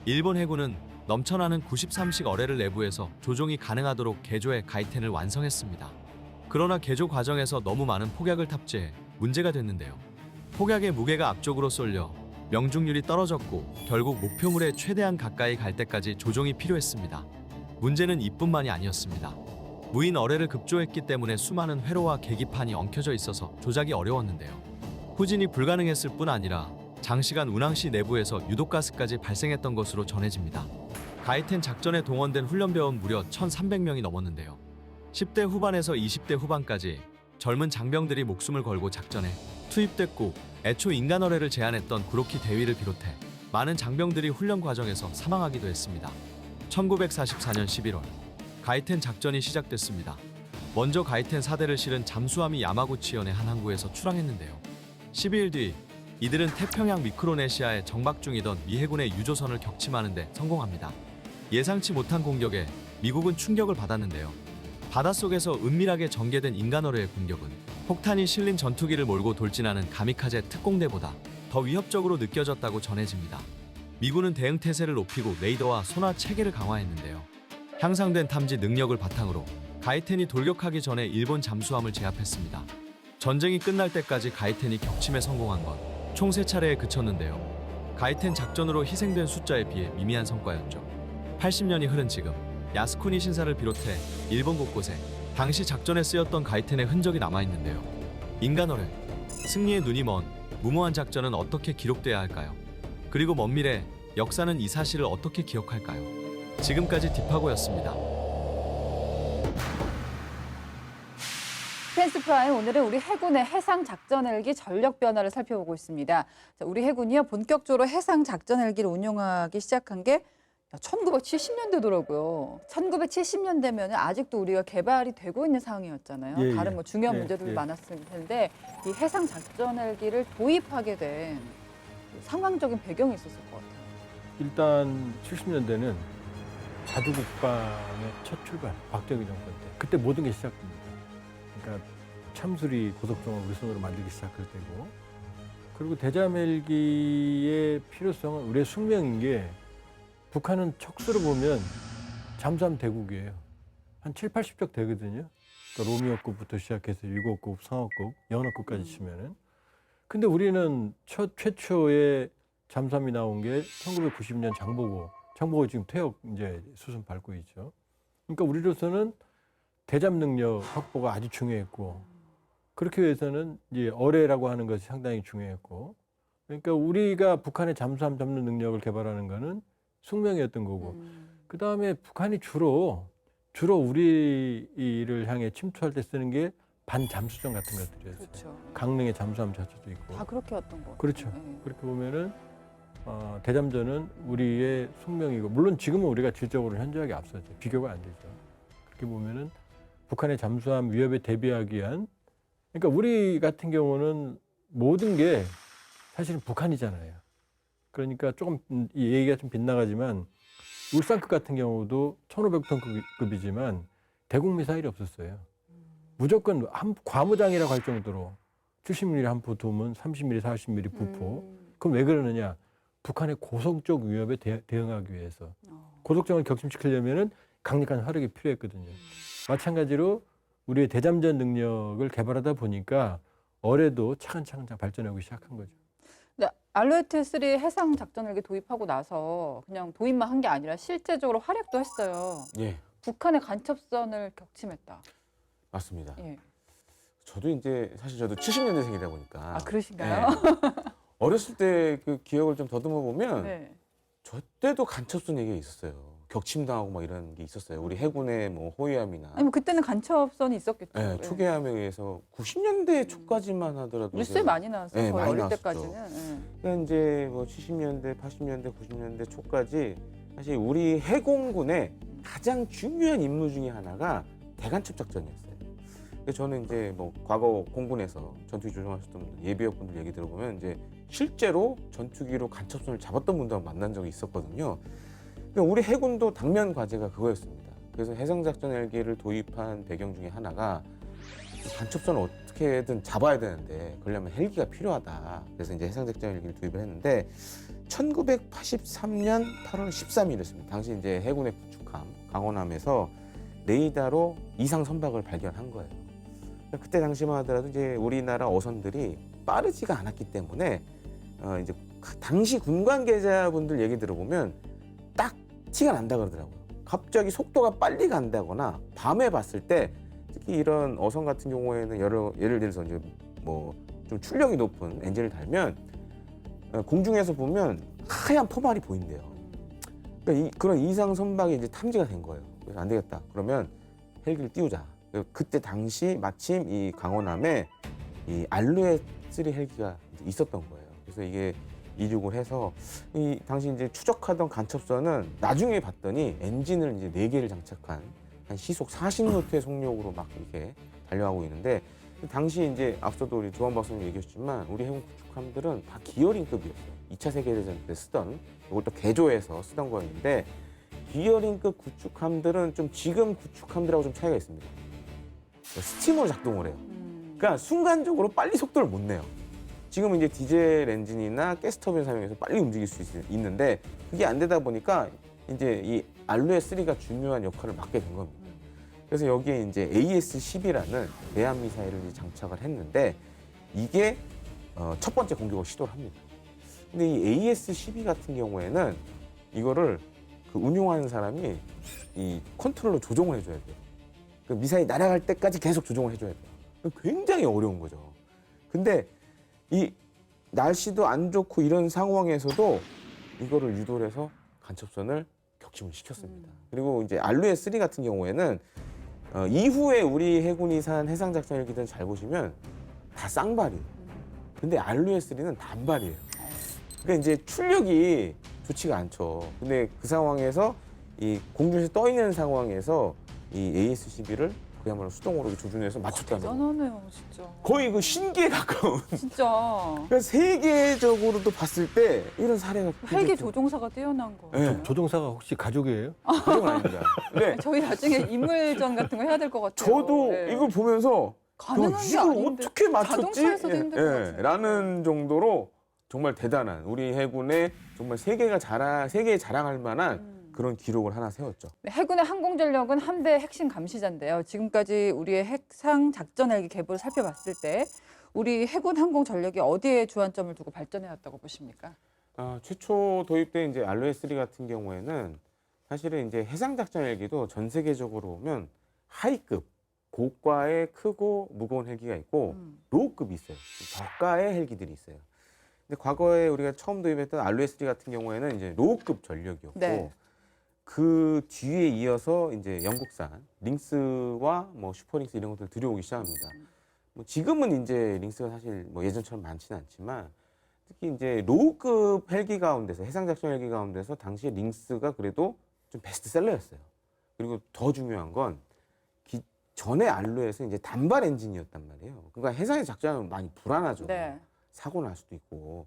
일본 해군은 넘쳐나는 93식 어뢰를 내부해서 조종이 가능하도록 개조해 가이텐을 완성했습니다. 그러나 개조 과정에서 너무 많은 폭약을 탑재해 문제가 됐는데요. 폭약의 무게가 앞쪽으로 쏠려 명중률이 떨어졌고 결국 목표물에 최대한 가까이 갈 때까지 조종이 필요했습니다. 문제는 이뿐만이 아니었습니다. 무인 어뢰를 급조했기 때문에 수많은 회로와 계기판이 엉켜져 있어서 조작이 어려웠는데요. 후진이 불가능했을 뿐 아니라 장시간 운항 시 내부에서 유독가스까지 발생했던 것으로 전해집니다. 가이텐 작전에 동원된 훈련병은 무려 1,300명이 넘었는데요. 10대 후반에서 20대 후반까지 젊은 장병들이 목숨을 걸고 작전에 투입됐고 애초 인간 어뢰를 제안했던 구로키 대위를 비롯해 많은 장병들이 훈련 과정에서 사망하기도 했습니다. 1944년 11월 가이텐 작전이 시작됐습니다. 먼저 가이텐 4대를 실은 잠수함이 야마구치현의 한 항구에서 출항했는데요. 12일 뒤 이들은 태평양 미크로네시아에 정박 중이던 미 해군의 유조선을 격침하는 데 성공합니다. 예상치 못한 공격에 미국은 충격을 받았는데요. 바닷속에서 은밀하게 전개된 인간 어뢰의 공격은 폭탄이 실린 전투기를 몰고 돌진하는 가미카제 특공대보다 더 위협적으로 느껴졌다고 전해집니다. 미군은 대응 태세를 높이고 레이더와 소나 체계를 강화했는데요. 향상된 탐지 능력을 바탕으로 가이텐이 돌격하기 전에 일본 잠수함을 제압했습니다. 전쟁이 끝날 때까지 가이텐이 격침에 성공한 건 총 3차례에 그쳤는데요. 가이텐 작전으로 희생된 숫자에 비해 미미한 성과였죠. 80년이 흐른 지금 야스쿠니 신사를 비롯해 일본 곳곳에 당시 작전에 쓰였던 가이텐의 흔적이 남아있는데요. 인간 어뢰, 승리의 눈이 먼 무모한 작전은 어떻게 기록돼야 할까요? 그리고 먼 미래, 역사는 이 사실을 어떻게 기억할까요? 지금까지 딥하고였습니다. 스펜스 프라임 오늘은 우리 해군의 해상 작전 헬기 전력 변화를 살펴보고 있습니다. 자, 우리 해군이요 본격적으로 해상 작전 헬기를 운용하기 시작한 게 1970년대더라고요. 1970년대면 아직도 우리가 개발이 되고 있는 상황이었잖아요. 예, 다른 뭐 중요한 예, 문제들도 예. 많았을 텐데 이 해상 작전 헬기를 도입하게 된 상황적인 배경이 있었을 것 같아요. 일단 70년대는 자주국방의 첫 출발, 박정희 정권 때. 그때 모든 게 시작됩니다. 그러니까 참수리 고속정을 우리 손으로 만들기 시작할 때고, 그리고 대잠 헬기의 필요성은 우리의 숙명인 게, 북한은 척수를 보면 잠수함 대국이에요. 한 7, 80척 되거든요. 그러니까 로미오급부터 시작해서 7급, 상어급, 연어급까지 치면은. 근데 우리는 최초의 잠수함이 나온 게 1990년 장보고 지금 퇴역 이제 수순 밟고 있죠. 그러니까 우리로서는 대잠 능력 확보가 아주 중요했고, 그렇게 위해서는 이제 어뢰라고 하는 것이 상당히 중요했고, 그러니까 우리가 북한의 잠수함 잡는 능력을 개발하는 거는 숙명이었던 거고, 그 다음에 북한이 주로 우리를 향해 침투할 때 쓰는 게 반잠수정 같은 것들이었어요. 그렇죠. 강릉의 잠수함 자체도 있고. 다 그렇게 왔던 거. 그렇죠. 네. 그렇게 보면은 대잠전은 우리의 숙명이고, 물론 지금은 우리가 질적으로 현저하게 앞서죠. 비교가 안 되죠. 그렇게 보면은 북한의 잠수함 위협에 대비하기 위한 그러니까 우리 같은 경우는 모든 게 사실은 북한이잖아요. 그러니까 조금 이 얘기가 좀 빗나가지만 울산급 같은 경우도 1,500톤급이지만 대공 미사일이 없었어요. 무조건 한 과무장이라고 할 정도로 70mm 한 포두면 30mm, 40mm 부포. 그럼 왜 그러느냐? 북한의 고성적 위협에 대응하기 위해서. 고속정을 격침시키려면은 강력한 화력이 필요했거든요. 마찬가지로 우리의 대잠전 능력을 개발하다 보니까 어뢰도 차근차근 발전하기 시작한 거죠. 근데 알로에트 3 해상 작전 헬기 도입하고 나서 그냥 도입만 한 게 아니라 실제적으로 활약도 했어요. 예, 북한의 간첩선을 격침했다. 맞습니다. 예. 저도 이제 사실 저도 70년대생이다 보니까 아, 그러신가요? 예. 어렸을 때 그 기억을 좀 더듬어 보면 네. 저 때도 간첩선 얘기가 있었어요. 격침당하고 막 이런 게 있었어요. 우리 해군의 뭐 호위함이나 아니 뭐 그때는 간첩선이 있었겠죠. 예, 예. 초계함에 의해서 90년대 초까지만 하더라도 뉴스에 많이 나왔어요. 네, 거의 많이 어릴 나왔었죠. 때까지는. 그러니까 이제 뭐 70년대, 80년대, 90년대 초까지 사실 우리 해공군의 가장 중요한 임무 중에 하나가 대간첩 작전이었어요. 근데 저는 이제 뭐 과거 공군에서 전투기 조종하셨던 분들, 예비역분들 얘기 들어보면 이제 실제로 전투기로 간첩선을 잡았던 분들 만난 적이 있었거든요. 그러니까 우리 해군도 당면 과제가 그거였습니다. 그래서 해상작전 헬기를 도입한 배경 중에 하나가 간첩선을 어떻게든 잡아야 되는데 그러려면 헬기가 필요하다. 그래서 이제 해상작전 헬기를 도입을 했는데 1983년 8월 13일이었습니다. 당시 이제 해군의 구축함 강원함에서 레이더로 이상 선박을 발견한 거예요. 그때 당시만 하더라도 이제 우리나라 어선들이 빠르지가 않았기 때문에 이제 당시 군 관계자분들 얘기 들어보면 딱 티가 난다 그러더라고요. 갑자기 속도가 빨리 간다거나 밤에 봤을 때 특히 이런 어선 같은 경우에는 예를 들어서 이제 뭐 좀 출력이 높은 엔진을 달면 공중에서 보면 하얀 포말이 보인대요. 그러니까 그런 이상 선박이 이제 탐지가 된 거예요. 그래서 안 되겠다. 그러면 헬기를 띄우자. 그때 당시 마침 이 강원함에 이 알루에 3 헬기가 있었던 거예요. 그래서 이게 이륙을 해서 이 당시 이제 추적하던 간첩선은 나중에 봤더니 엔진을 이제 4개를 장착한 한 시속 40노트의 속력으로 막 이렇게 달려가고 있는데 당시 이제 앞서도 우리 조한 박사님 얘기했지만 우리 해군 구축함들은 다 기어링급이었어요. 2차 세계대전 때 쓰던 이걸 또 개조해서 쓰던 거였는데 기어링급 구축함들은 좀 지금 구축함들하고 좀 차이가 있습니다. 스팀으로 작동을 해요. 그러니까 순간적으로 빨리 속도를 못 내요. 지금은 이제 디젤 엔진이나 가스터빈 사용해서 빨리 움직일 수 있는데 그게 안 되다 보니까 이제 이 알루에 3가 중요한 역할을 맡게 된 겁니다. 그래서 여기에 이제 AS-10이라는 대함 미사일을 장착을 했는데 이게 첫 번째 공격을 시도를 합니다. 근데 이 AS-12 같은 경우에는 이거를 그 운용하는 사람이 이 컨트롤로 조정을 해줘야 돼요. 그 미사일 날아갈 때까지 계속 조정을 해줘야 돼요. 굉장히 어려운 거죠. 근데 이 날씨도 안 좋고 이런 상황에서도 이거를 유도를 해서 간첩선을 격침을 시켰습니다. 그리고 이제 알루에 3 같은 경우에는 이후에 우리 해군이 산 해상작전 헬기들은 잘 보시면 다 쌍발이에요. 근데 알루에 3는 단발이에요. 그러니까 이제 출력이 좋지가 않죠. 근데 그 상황에서 이 공중에서 떠 있는 상황에서 이 AS-12를 그야말로 수동으로 조준해서 맞췄다는 거. 대단하네요, 진짜. 거의 그 신기에 가까운. 진짜. 그러니까 세계적으로도 봤을 때 이런 사례가 헬기 조종사가 뛰어난 거예요. 네. 조종사가 혹시 가족이에요? 그건 아닙니다. 네. 저희 나중에 인물전 같은 거 해야 될 것 같아요. 저도 네. 이걸 보면서 가능한 게 이걸 아닌데. 어떻게 맞췄지? 자동차에서도 힘들 것 같은데. 라는 정도로 정말 대단한 우리 해군의 정말 세계에 자랑할 만한 그런 기록을 하나 세웠죠. 네, 해군의 항공전력은 함대의 핵심 감시자인데요. 지금까지 우리의 해상 작전 헬기 계보를 살펴봤을 때 우리 해군 항공 전력이 어디에 주안점을 두고 발전해왔다고 보십니까? 최초 도입된 이제 알로에 3 같은 경우에는 사실은 이제 해상 작전 헬기도 전 세계적으로 보면 하이급 고가의 크고 무거운 헬기가 있고 로우급이 있어요. 저가의 헬기들이 있어요. 근데 과거에 우리가 처음 도입했던 알로에 3 같은 경우에는 이제 로우급 전력이었고 네. 그 뒤에 이어서 이제 영국산 링스와 뭐 슈퍼링스 이런 것들 들여오기 시작합니다. 뭐 지금은 이제 링스가 사실 뭐 예전처럼 많지는 않지만 특히 이제 로우급 헬기 가운데서 해상작전 헬기 가운데서 당시에 링스가 그래도 좀 베스트셀러였어요. 그리고 더 중요한 건 전에 알로에서 이제 단발 엔진이었단 말이에요. 그러니까 해상에 작전하면 많이 불안하죠. 네. 사고 날 수도 있고.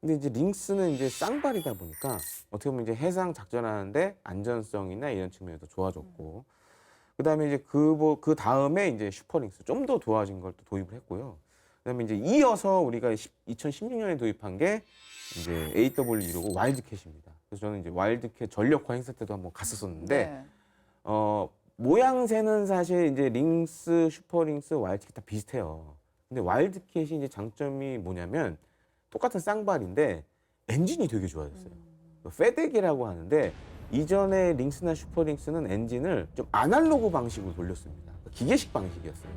근데 이제 링스는 이제 쌍발이다 보니까 어떻게 보면 이제 해상 작전하는데 안전성이나 이런 측면에서 좋아졌고, 그다음에 이제 그 다음에 이제 슈퍼링스 좀 더 좋아진 걸 또 도입을 했고요. 그다음에 이제 이어서 우리가 2016년에 도입한 게 이제 AW2고 와일드캣입니다. 그래서 저는 이제 와일드캣 전력화 행사 때도 한번 갔었었는데, 네. 모양새는 사실 이제 링스, 슈퍼링스, 와일드캣 다 비슷해요. 근데 와일드캣이 이제 장점이 뭐냐면 똑같은 쌍발인데 엔진이 되게 좋아졌어요. 페덱이라고 하는데 이전에 링스나 슈퍼링스는 엔진을 좀 아날로그 방식으로 돌렸습니다. 기계식 방식이었어요.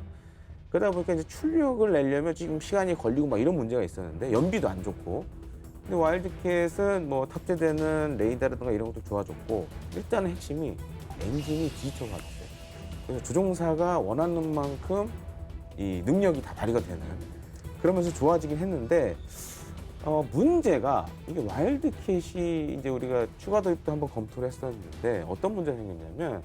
그러다 보니까 이제 출력을 내려면 지금 시간이 걸리고 막 이런 문제가 있었는데 연비도 안 좋고. 근데 와일드캣은 뭐 탑재되는 레이더라든가 이런 것도 좋아졌고, 일단은 핵심이 엔진이 디지털화 됐어요. 그래서 조종사가 원하는 만큼 이 능력이 다 발휘가 되는, 그러면서 좋아지긴 했는데, 문제가 이게 와일드캣이 이제 우리가 추가 도입도 한번 검토를 했었는데 어떤 문제가 생겼냐면,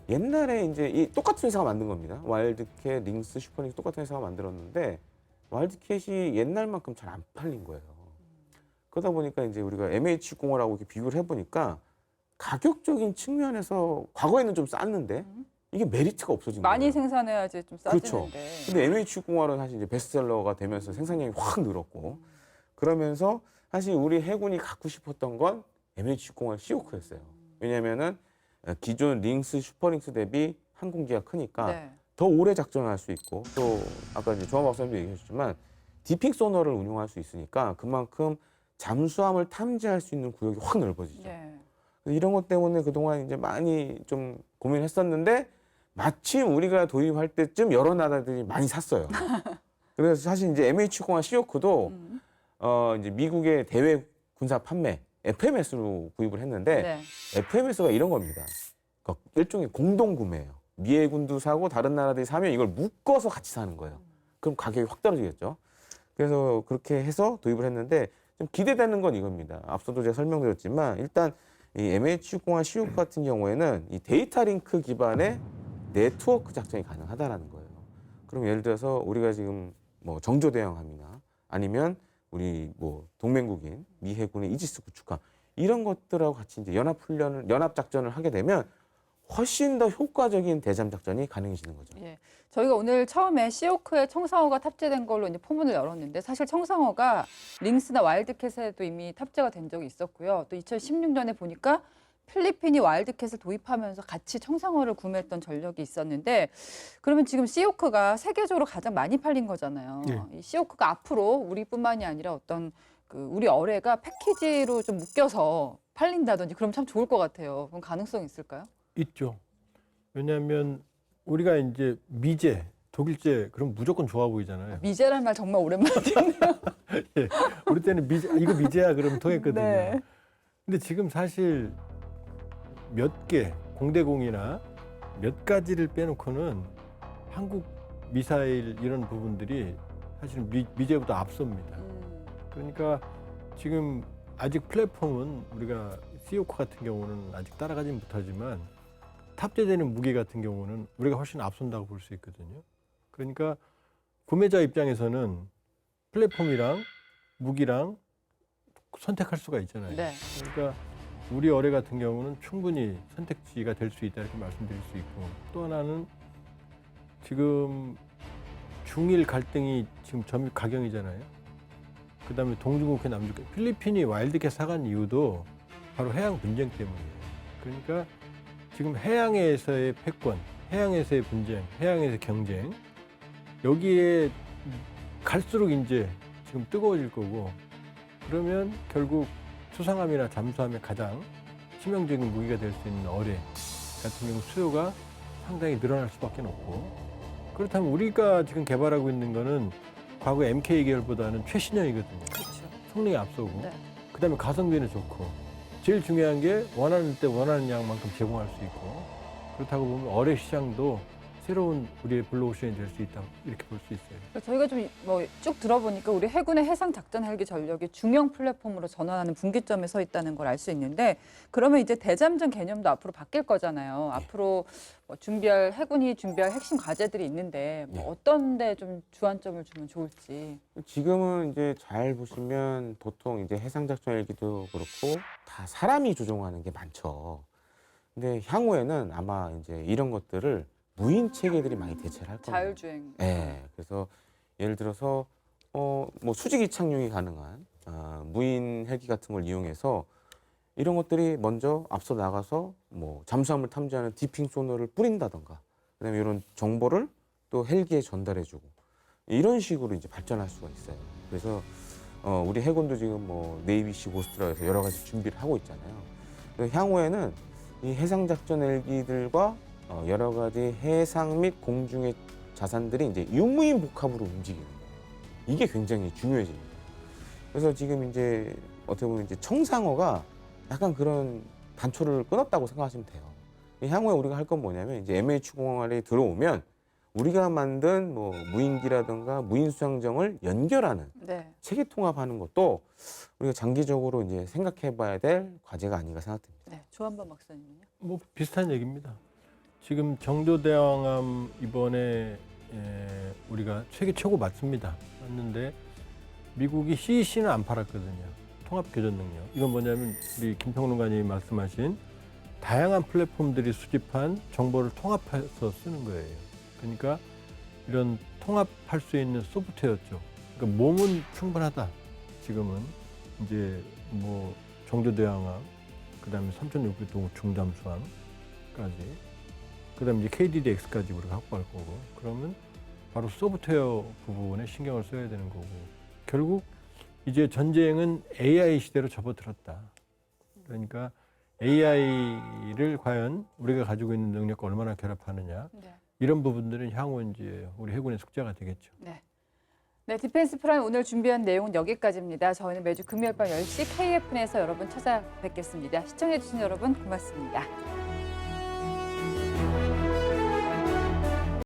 옛날에 이제 이 똑같은 회사가 만든 겁니다. 와일드캣, 링스, 슈퍼링스 똑같은 회사가 만들었는데 와일드캣이 옛날만큼 잘 안 팔린 거예요. 그러다 보니까 이제 우리가 MH60하고 이렇게 비교를 해보니까 가격적인 측면에서 과거에는 좀 쌌는데 이게 메리트가 없어진 거예요. 많이 생산해야지 좀 그렇죠. 싸지는데. 근데 MH60R은 사실 이제 베스트셀러가 되면서 생산량이 확 늘었고, 그러면서 사실 우리 해군이 갖고 싶었던 건 MH60R 시오크였어요. 왜냐면은 기존 링스, 슈퍼링스 대비 항공기가 크니까 네. 더 오래 작전할 수 있고, 또 아까 이제 조합 박사님도 얘기해 주셨지만 디핑 소너를 운용할 수 있으니까 그만큼 잠수함을 탐지할 수 있는 구역이 확 넓어지죠. 네. 이런 것 때문에 그동안 이제 많이 좀 고민했었는데 마침 우리가 도입할 때쯤 여러 나라들이 많이 샀어요. 그래서 사실 이제 MH60 시오크도 이제 미국의 대외 군사 판매 FMS로 구입을 했는데, 네. FMS가 이런 겁니다. 그러니까 일종의 공동 구매예요. 미 해군도 사고 다른 나라들이 사면 이걸 묶어서 같이 사는 거예요. 그럼 가격이 확 떨어지겠죠. 그래서 그렇게 해서 도입을 했는데 좀 기대되는 건 이겁니다. 앞서도 제가 설명드렸지만 일단 이 MH60 시오크 같은 경우에는 이 데이터 링크 기반의 네트워크 작전이 가능하다라는 거예요. 그럼 예를 들어서 우리가 지금 뭐 정조 대항함이나 아니면 우리 뭐 동맹국인 미 해군의 이지스 구축함 이런 것들하고 같이 이제 연합 작전을 하게 되면 훨씬 더 효과적인 대잠 작전이 가능해지는 거죠. 예. 저희가 오늘 처음에 시오크에 청상어가 탑재된 걸로 이제 포문을 열었는데, 사실 청상어가 링스나 와일드캣에도 이미 탑재가 된 적이 있었고요. 또 2016년에 보니까 필리핀이 와일드캣을 도입하면서 같이 청상어를 구매했던 전력이 있었는데, 그러면 지금 시오크가 세계적으로 가장 많이 팔린 거잖아요. 네. 이 시오크가 앞으로 우리뿐만이 아니라 어떤 우리 어뢰가 패키지로 좀 묶여서 팔린다든지 그럼 참 좋을 것 같아요. 그럼 가능성이 있을까요? 있죠. 왜냐하면 우리가 이제 미제, 독일제 그럼 무조건 좋아 보이잖아요. 미제라는 말 정말 오랜만에 듣네요. 예, 우리 때는 미제, 이거 미제야 그러면 통했거든요. 네. 근데 지금 사실 몇 개, 공대공이나 몇 가지를 빼놓고는 한국 미사일 이런 부분들이 사실은 미제보다 앞섭니다. 그러니까 지금 아직 플랫폼은 우리가 시오크 같은 경우는 아직 따라가지 못하지만 탑재되는 무기 같은 경우는 우리가 훨씬 앞선다고 볼 수 있거든요. 그러니까 구매자 입장에서는 플랫폼이랑 무기랑 선택할 수가 있잖아요. 네. 그러니까 우리 어뢰 같은 경우는 충분히 선택지가 될 수 있다 이렇게 말씀드릴 수 있고, 또 하나는 지금 중일 갈등이 지금 점유 가경이잖아요. 그다음에 동중국해 남중국해, 필리핀이 와일드캣 사간 이유도 바로 해양 분쟁 때문이에요. 그러니까 지금 해양에서의 패권, 해양에서의 분쟁, 해양에서의 경쟁, 여기에 갈수록 이제 지금 뜨거워질 거고, 그러면 결국 수상함이나 잠수함의 가장 치명적인 무기가 될 수 있는 어뢰 같은 경우 수요가 상당히 늘어날 수밖에 없고, 그렇다면 우리가 지금 개발하고 있는 거는 과거 MK 계열보다는 최신형이거든요. 그렇죠. 성능이 앞서고, 네. 그다음에 가성비는 좋고, 제일 중요한 게 원하는 때 원하는 양만큼 제공할 수 있고, 그렇다고 보면 어뢰 시장도 새로운 우리의 블루오션이 될 수 있다 이렇게 볼 수 있어요. 저희가 좀 뭐 쭉 들어보니까 우리 해군의 해상 작전 헬기 전력이 중형 플랫폼으로 전환하는 분기점에 서 있다는 걸 알 수 있는데 그러면 이제 대잠전 개념도 앞으로 바뀔 거잖아요. 앞으로 뭐 해군이 준비할 핵심 과제들이 있는데 뭐 네. 어떤 데 좀 주안점을 주면 좋을지. 지금은 이제 잘 보시면 보통 이제 해상작전 헬기도 그렇고 다 사람이 조종하는 게 많죠. 근데 향후에는 아마 이제 이런 것들을 무인 체계들이 많이 대체를 할 겁니다. 자율주행. 네, 그래서 예를 들어서 뭐 수직이 착륙이 가능한 무인 헬기 같은 걸 이용해서 이런 것들이 먼저 앞서 나가서 뭐 잠수함을 탐지하는 디핑 소너를 뿌린다던가, 그다음에 이런 정보를 또 헬기에 전달해주고 이런 식으로 이제 발전할 수가 있어요. 그래서 우리 해군도 지금 뭐 네이비시 고스트라 해서 여러 가지 준비를 하고 있잖아요. 그래서 향후에는 이 해상 작전 헬기들과 여러 가지 해상 및 공중의 자산들이 이제 유무인 복합으로 움직이는 거예요. 이게 굉장히 중요해집니다. 그래서 지금 이제 어떻게 보면 이제 청상어가 약간 그런 단초를 끊었다고 생각하시면 돼요. 향후에 우리가 할 건 뭐냐면 이제 MH공항에 들어오면 우리가 만든 뭐 무인기라든가 무인 수상정을 연결하는 네. 체계 통합하는 것도 우리가 장기적으로 이제 생각해봐야 될 과제가 아닌가 생각됩니다. 네. 조한범 박사님은요? 뭐 비슷한 얘기입니다. 지금 정조대왕함 이번에 우리가 세계 최고 맞습니다. 맞는데 미국이 CEC는 안 팔았거든요. 통합교전 능력. 이건 뭐냐면 우리 김평론가님이 말씀하신 다양한 플랫폼들이 수집한 정보를 통합해서 쓰는 거예요. 그러니까 이런 통합할 수 있는 소프트웨어죠. 그러니까 몸은 충분하다. 지금은 이제 뭐 정조대왕함, 그다음에 3,600동 중잠수함까지, 그다음에 이제 KDDX까지 우리가 확보할 거고, 그러면 바로 소프트웨어 부분에 신경을 써야 되는 거고, 결국 이제 전쟁은 AI 시대로 접어들었다. 그러니까 AI를 과연 우리가 가지고 있는 능력과 얼마나 결합하느냐, 네. 이런 부분들은 향후 이제 우리 해군의 숙제가 되겠죠. 네. 네, 디펜스 프라임 오늘 준비한 내용은 여기까지입니다. 저희는 매주 금요일 밤 10시 KFN에서 여러분 찾아뵙겠습니다. 시청해주신 여러분 고맙습니다.